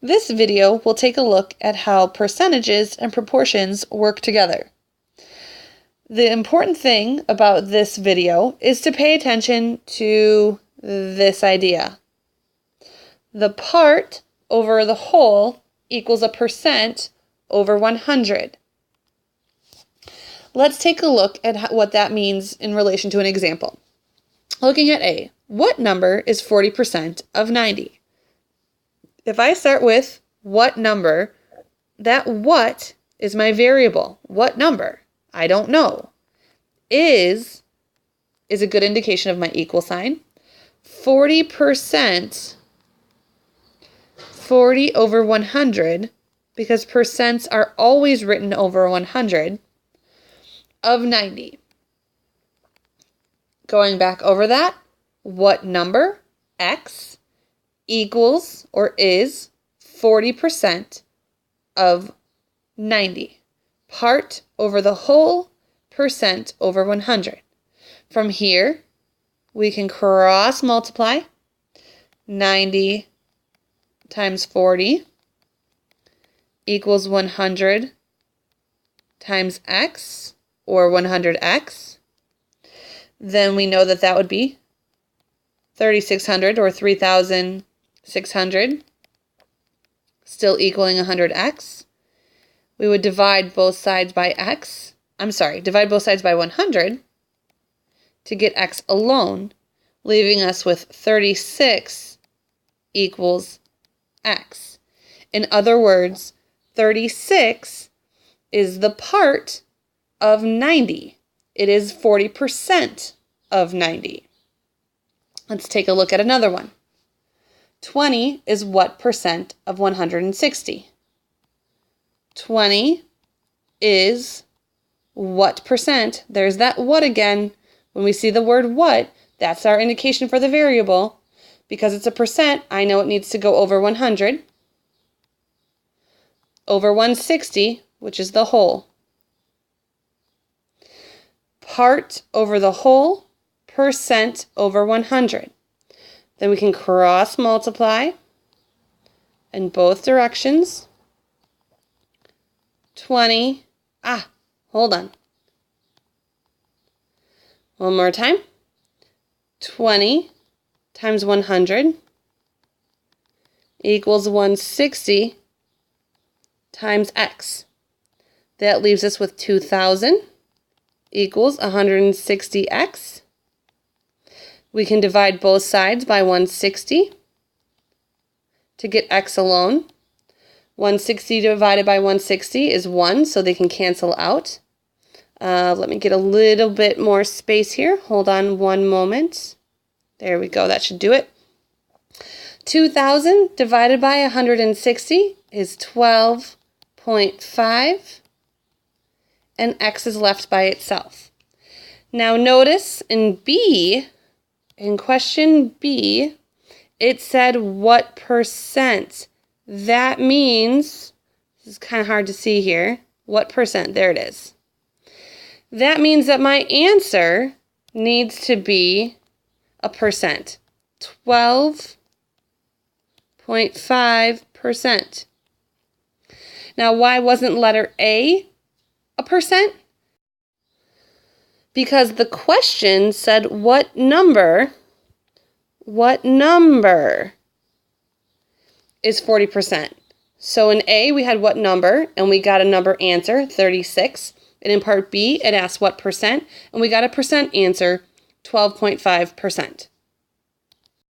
This video will take a look at how percentages and proportions work together. The important thing about this video is to pay attention to this idea. The part over the whole equals a percent over 100. Let's take a look at what that means in relation to an example. Looking at A, what number is 40% of 90? If I start with what number, that what is my variable. What number? I don't know. Is a good indication of my equal sign. 40%, 40 over 100, because percents are always written over 100, of 90. Going back over that, what number, x, equals or is 40% of 90. Part over the whole, percent over 100. From here, we can cross multiply. 90 times 40 equals 100 times x, or 100x. Then we know that that would be 3,600 or 3,600, still equaling 100x. We would divide both sides by x. Divide both sides by 100 to get x alone, leaving us with 36 equals x. In other words, 36 is the part of 90. It is 40% of 90. Let's take a look at another one. 20 is what percent of 160? 20 is what percent? There's that what again. When we see the word what, that's our indication for the variable. Because it's a percent, I know it needs to go over 100. Over 160, which is the whole. Part over the whole, percent over 100. Then we can cross multiply in both directions. 20, hold on. One more time. 20 times 100 equals 160 times x. That leaves us with 2,000 equals 160x. We can divide both sides by 160 to get x alone. 160 divided by 160 is 1, so they can cancel out. Let me get a little bit more space here. Hold on one moment. There we go. That should do it. 2,000 divided by 160 is 12.5, and x is left by itself. Now notice in question B, it said what percent. That means, this is kind of hard to see here, what percent? There it is. That means that my answer needs to be a percent. 12.5%. Now, why wasn't letter A a percent? Because the question said what number is 40%. So in A, we had what number, and we got a number answer, 36. And in part B, it asked what percent, and we got a percent answer, 12.5%.